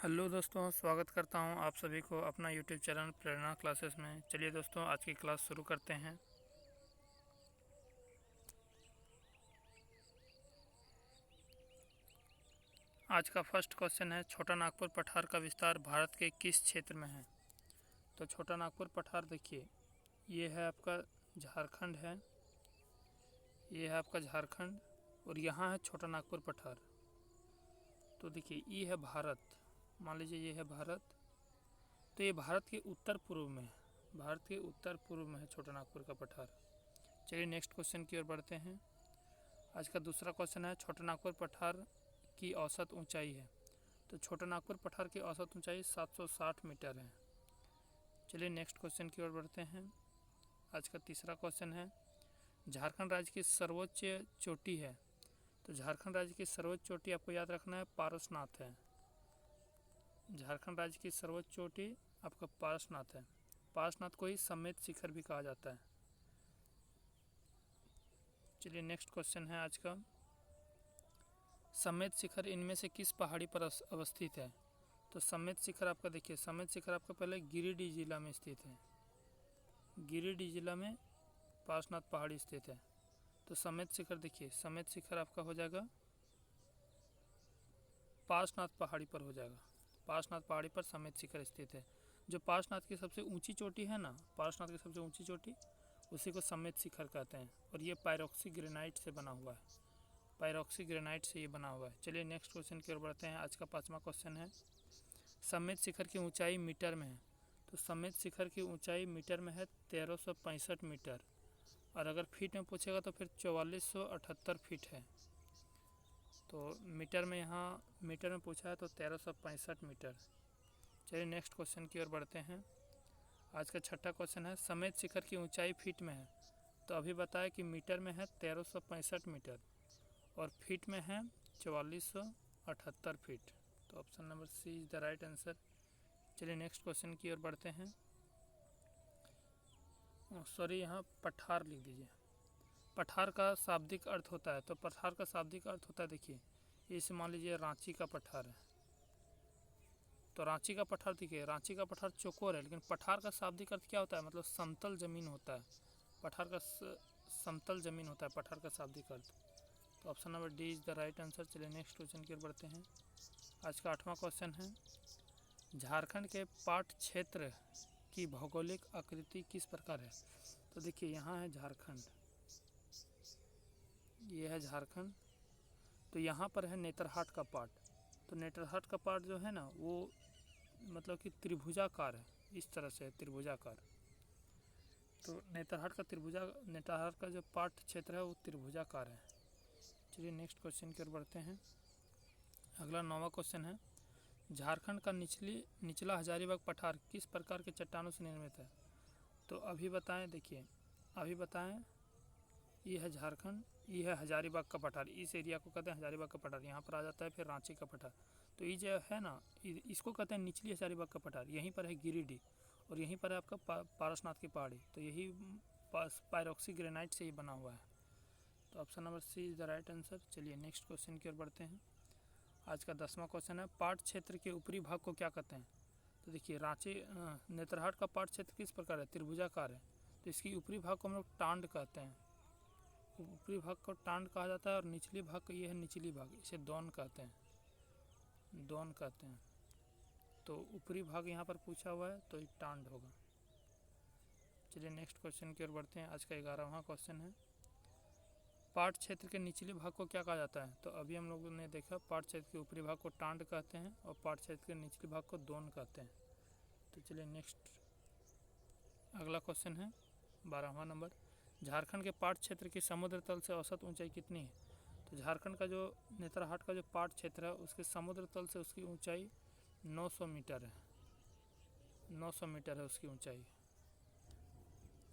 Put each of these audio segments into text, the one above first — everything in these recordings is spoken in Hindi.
हेलो दोस्तों, स्वागत करता हूं आप सभी को अपना यूट्यूब चैनल प्रेरणा क्लासेस में। चलिए दोस्तों, आज की क्लास शुरू करते हैं। आज का फर्स्ट क्वेश्चन है, छोटा नागपुर पठार का विस्तार भारत के किस क्षेत्र में है। तो छोटा नागपुर पठार देखिए, ये है आपका झारखंड है, ये है आपका झारखंड और यहाँ है छोटा नागपुर पठार। तो देखिए, ये है भारत, मान लीजिए ये है भारत, तो ये भारत के उत्तर पूर्व में है, भारत के उत्तर पूर्व में है छोटा नागपुर का पठार। चलिए नेक्स्ट क्वेश्चन की ओर बढ़ते हैं। आज का दूसरा क्वेश्चन है, छोटा नागपुर पठार की औसत ऊंचाई है। तो छोटा नागपुर पठार की औसत ऊंचाई 760 मीटर है। चलिए नेक्स्ट क्वेश्चन की ओर बढ़ते हैं। आज का तीसरा क्वेश्चन है, झारखंड राज्य की सर्वोच्च चोटी है। तो झारखंड राज्य की सर्वोच्च चोटी आपको याद रखना है, पारसनाथ है। झारखंड राज्य की सर्वोच्च चोटी आपका पारसनाथ है। पारसनाथ को ही समेत शिखर भी कहा जाता है। चलिए नेक्स्ट क्वेश्चन है आज का, समेत शिखर इनमें से किस पहाड़ी पर अवस्थित है। तो समेत शिखर आपका देखिए, समेत शिखर आपका पहले गिरिडीह जिला में स्थित है, गिरिडीह जिला में पारसनाथ पहाड़ी स्थित है। तो समेत शिखर देखिए, समेत शिखर आपका हो जाएगा पारसनाथ पहाड़ी पर हो जाएगा, पारसनाथ पहाड़ी पर समेत शिखर स्थित है। जो पारसनाथ की सबसे ऊंची चोटी है ना, पारसनाथ की सबसे ऊंची चोटी, उसी को समेत शिखर कहते हैं और ये पायरोक्सी ग्रेनाइट से बना हुआ है, पायरोक्सी ग्रेनाइट से ये बना हुआ है। चलिए नेक्स्ट क्वेश्चन की ओर बढ़ते हैं। आज का पांचवा क्वेश्चन है, समेत शिखर की ऊंचाई मीटर में है। तो समेत शिखर की ऊंचाई मीटर में है 1365 मीटर, और अगर फीट में पूछेगा तो फिर 4478 फीट है। तो मीटर में, यहाँ मीटर में पूछा है तो 1365 मीटर। चलिए नेक्स्ट क्वेश्चन की ओर बढ़ते हैं। आज का छठा क्वेश्चन है, समेत शिखर की ऊंचाई फीट में है। तो अभी बताया कि मीटर में है 1365 मीटर और फीट में है 4478 फीट। तो option number C is the right answer. चलिए नेक्स्ट क्वेश्चन की ओर बढ़ते हैं। सॉरी, यहाँ पठार लिख दीजिए। पठार का शाब्दिक अर्थ होता है, तो पठार का शाब्दिक अर्थ होता है, देखिए इसे मान लीजिए रांची का पठार है। तो रांची का पठार देखिए, रांची का पठार चौकोर है, लेकिन पठार का शाब्दिक अर्थ क्या होता है, मतलब समतल जमीन होता है। पठार का समतल जमीन होता है पठार का शाब्दिक अर्थ। तो option number D is the right answer. चलिए नेक्स्ट क्वेश्चन की ओर बढ़ते हैं। आज का आठवां क्वेश्चन है, झारखंड के पाट क्षेत्र की भौगोलिक आकृति किस प्रकार है। तो देखिए, यहाँ है झारखंड, ये है झारखंड, तो यहाँ पर है नेतरहाट का पाट। तो नेतरहाट का पाट जो है ना, वो मतलब कि त्रिभुजाकार है, इस तरह से त्रिभुजाकार। तो नेतरहाट का जो पाट क्षेत्र है वो त्रिभुजाकार है। चलिए नेक्स्ट क्वेश्चन की ओर बढ़ते हैं। अगला नौवां क्वेश्चन है, झारखंड का निचला हजारीबाग पठार किस प्रकार के चट्टानों से निर्मित है। तो अभी बताएं, देखिए अभी बताएं, ये है झारखंड, ये है हजारीबाग का पठार, इस एरिया को कहते हैं हजारीबाग का पठार। यहाँ पर आ जाता है फिर रांची का पठार। तो ये जो है ना, इसको कहते हैं निचली हजारीबाग का पठार। यहीं पर है गिरिडीह और यहीं पर है आपका पारसनाथ की पहाड़ी। तो यही पायरोक्सी ग्रेनाइट से ही बना हुआ है। तो option number C is the right answer. चलिए नेक्स्ट क्वेश्चन की ओर बढ़ते हैं। आज का 10वां क्वेश्चन है, पाट क्षेत्र के ऊपरी भाग को क्या कहते हैं। तो देखिए, नेतरहाट का पाट क्षेत्र किस प्रकार है, त्रिभुजाकार है। तो इसकी ऊपरी भाग को हम लोग टांड कहते हैं, ऊपरी भाग को टांड कहा जाता है, और निचली भाग को, ये है निचली भाग, इसे दौन कहते हैं, दौन कहते हैं। तो ऊपरी भाग यहाँ पर पूछा हुआ है तो ये टांड होगा। चलिए नेक्स्ट क्वेश्चन की ओर बढ़ते हैं। आज का 11वां क्वेश्चन है, पाट क्षेत्र के निचले भाग को क्या कहा जाता है। तो अभी हम लोगों ने देखा, पाट क्षेत्र के ऊपरी भाग को टांड कहते हैं और पाट क्षेत्र के निचले भाग को दौन कहते हैं। तो चलिए नेक्स्ट अगला क्वेश्चन है 12वां नंबर, झारखंड के पाट क्षेत्र की समुद्र तल से औसत ऊंचाई कितनी है। तो झारखंड का जो नेतरहाट का जो पाट क्षेत्र है, उसके समुद्र तल से उसकी ऊंचाई 900 मीटर है, 900 मीटर है उसकी ऊंचाई।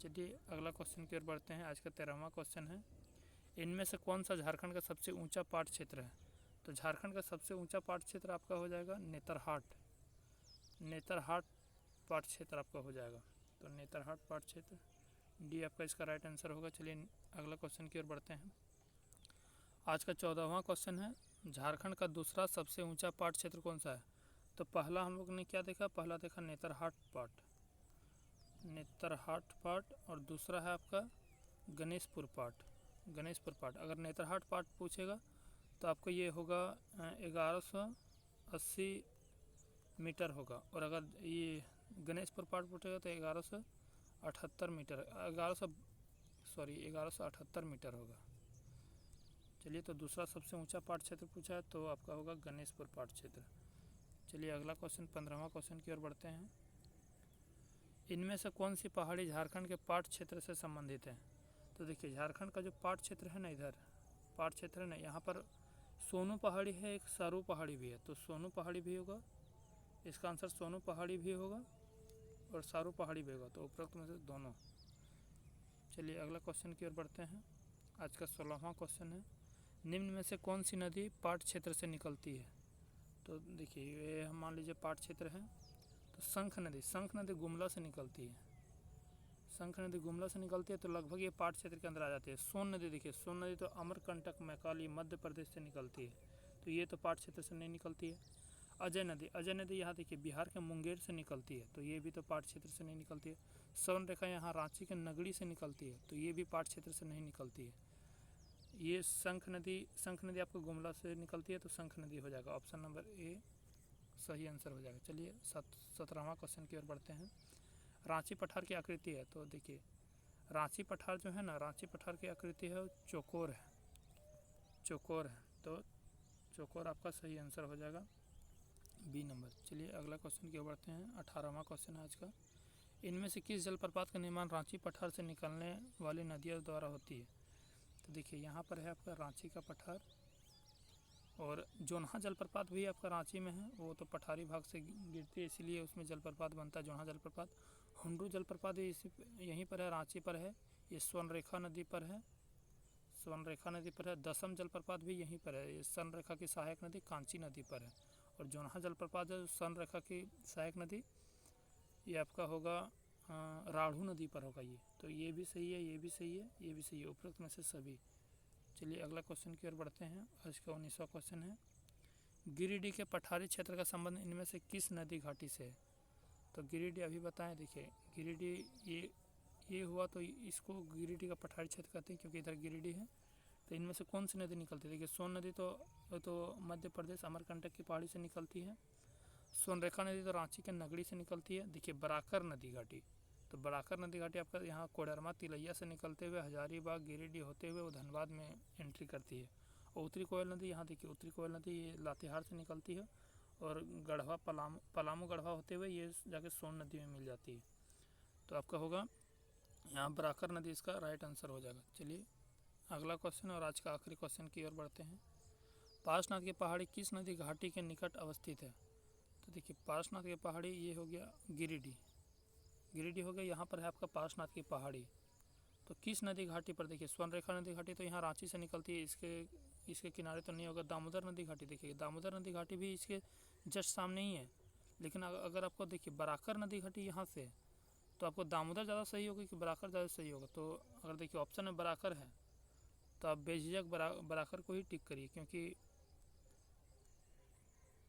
चलिए अगला क्वेश्चन की ओर बढ़ते हैं। आज का 13वां क्वेश्चन है, इनमें से कौन सा झारखंड का सबसे ऊंचा पाट क्षेत्र है। तो झारखंड का सबसे ऊंचा पाट क्षेत्र आपका हो जाएगा नेतरहाट, नेतरहाट पाट क्षेत्र आपका हो जाएगा। तो नेतरहाट पाट क्षेत्र, डी आपका इसका राइट आंसर होगा। चलिए अगला क्वेश्चन की ओर बढ़ते हैं। आज का 14वां क्वेश्चन है, झारखंड का दूसरा सबसे ऊंचा पाट क्षेत्र कौन सा है। तो पहला हम लोग ने क्या देखा, पहला देखा नेतरहाट पाट, नेतरहाट पाट, और दूसरा है आपका गणेशपुर पाट, गणेशपुर पाट। अगर नेतरहाट पाट पूछेगा तो आपको ये होगा 1180 मीटर होगा, और अगर ये गणेशपुर पाट पूछेगा तो 1178 मीटर, 1178 मीटर होगा। चलिए, तो दूसरा सबसे ऊंचा पाट क्षेत्र पूछा है तो आपका होगा गणेशपुर पाट क्षेत्र। चलिए अगला क्वेश्चन 15वां क्वेश्चन की ओर बढ़ते हैं। इनमें से कौन सी पहाड़ी झारखंड के पाट क्षेत्र से संबंधित है? तो देखिए, झारखंड का जो पाट क्षेत्र है ना, इधर पाट क्षेत्र है ना, यहाँ पर सोनू पहाड़ी है, एक सारू पहाड़ी भी है, तो सोनू पहाड़ी भी होगा, इसका आंसर सोनू पहाड़ी भी होगा और सारू पहाड़ी भी होगा, तो उपरोक्त में से दोनों। चलिए अगला क्वेश्चन की ओर बढ़ते हैं। आज का 16वां क्वेश्चन है, निम्न में से कौन सी नदी पाट क्षेत्र से निकलती है? तो देखिए, ये हम मान लीजिए पाट क्षेत्र है, तो शंख नदी गुमला से निकलती है, शंख नदी गुमला से निकलती है, तो लगभग ये पाट क्षेत्र के अंदर आ जाती है। सोन नदी, देखिए सोन नदी तो अमरकंटक मैकाली मध्य प्रदेश से निकलती है, तो ये तो पाट क्षेत्र से नहीं निकलती है। अजय नदी यहाँ देखिए बिहार के मुंगेर से निकलती है, तो ये भी तो पाट क्षेत्र से नहीं निकलती है। स्वर्ण रेखा यहाँ रांची के नगड़ी से निकलती है, तो ये भी पाट क्षेत्र से नहीं निकलती है। ये शंख नदी आपको गुमला से निकलती है, तो शंख नदी हो जाएगा, ऑप्शन नंबर ए सही आंसर हो जाएगा। चलिए 17वां क्वेश्चन की ओर बढ़ते हैं। रांची पठार की आकृति है, तो देखिए रांची पठार जो है ना, रांची पठार की आकृति है चौकोर है, तो चौकोर आपका सही आंसर हो जाएगा, बी नंबर। चलिए अगला क्वेश्चन की ओर बढ़ते हैं। 18वां क्वेश्चन है आज का। इनमें से किस जलप्रपात का निर्माण रांची पठार से निकलने वाली नदियों द्वारा होती है? तो देखिए यहाँ पर है आपका रांची का पठार, और जोन्हा जलप्रपात भी आपका रांची में है, वो तो पठारी भाग से गिरती है, इसीलिए उसमें जलप्रपात बनता है जोन्हा जलप्रपात। हुंडू जलप्रपात भी इसी यहीं पर है, रांची पर है, ये स्वर्णरेखा नदी पर है, दसम जलप्रपात भी यहीं पर है, ये स्वर्णरेखा की सहायक नदी कांची नदी पर है, और जोन्हा जलप्रपात है स्वर्णरेखा की सहायक नदी, ये आपका होगा राढ़ू नदी पर होगा ये, तो ये भी सही है, ये भी सही है, ये भी सही है, उपरोक्त में से सभी। चलिए अगला क्वेश्चन की ओर बढ़ते हैं। आज का 19वां क्वेश्चन है, गिरिडीह के पठारी क्षेत्र का संबंध इनमें से किस नदी घाटी से है? तो गिरिडीह अभी बताएं, देखिए गिरिडीह ये हुआ, तो इसको गिरिडीह का पठारी क्षेत्र कहते हैं क्योंकि इधर गिरिडीह है। तो इनमें से कौन सी नदी निकलती है? देखिए सोन नदी तो मध्य प्रदेश अमरकंटक की पहाड़ी से निकलती है, स्वर्णरेखा नदी तो रांची के नगड़ी से निकलती है। देखिए बराकर नदी घाटी, तो बराकर नदी घाटी आपका यहाँ कोडरमा तिलैया से निकलते हुए हजारीबाग गिरिडीह होते हुए वो धनबाद में एंट्री करती है। और उत्तरी कोयल नदी, यहाँ देखिए उत्तरी कोयल नदी ये लातेहार से निकलती है, और गढ़वा पलामू गढ़वा होते हुए ये जाके सोन नदी में मिल जाती है, तो आपका होगा यहाँ बराकर नदी इसका राइट आंसर हो जाएगा। चलिए अगला क्वेश्चन और आज का आखिरी क्वेश्चन की ओर बढ़ते हैं। पार्श्वनाथ की पहाड़ी किस नदी घाटी के निकट अवस्थित है? तो देखिए पार्श्वनाथ की पहाड़ी ये हो गया गिरिडीह हो गया, यहाँ पर है आपका पार्श्वनाथ की पहाड़ी, तो किस नदी घाटी पर? देखिए स्वर्णरेखा नदी घाटी तो यहाँ रांची से निकलती है, इसके किनारे तो नहीं होगा। दामोदर नदी घाटी, देखिए दामोदर नदी घाटी भी इसके जस्ट सामने ही है, लेकिन अगर आपको देखिए बराकर नदी घाटी यहाँ से, तो आपको दामोदर ज़्यादा सही होगा कि बराकर ज़्यादा सही होगा? तो अगर देखिए ऑप्शन में बराकर है तो आप बेझिझक बराकर को ही टिक करिए,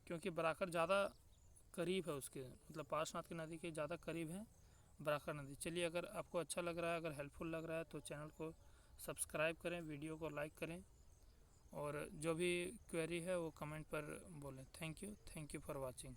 क्योंकि बराकर ज़्यादा करीब है उसके, मतलब पार्श्वनाथ की नदी के ज़्यादा करीब है बराकर नदी। चलिए अगर आपको अच्छा लग रहा है, अगर हेल्पफुल लग रहा है तो चैनल को सब्सक्राइब करें, वीडियो को लाइक करें, और जो भी क्वेरी है वो कमेंट पर बोलें। Thank you for watching.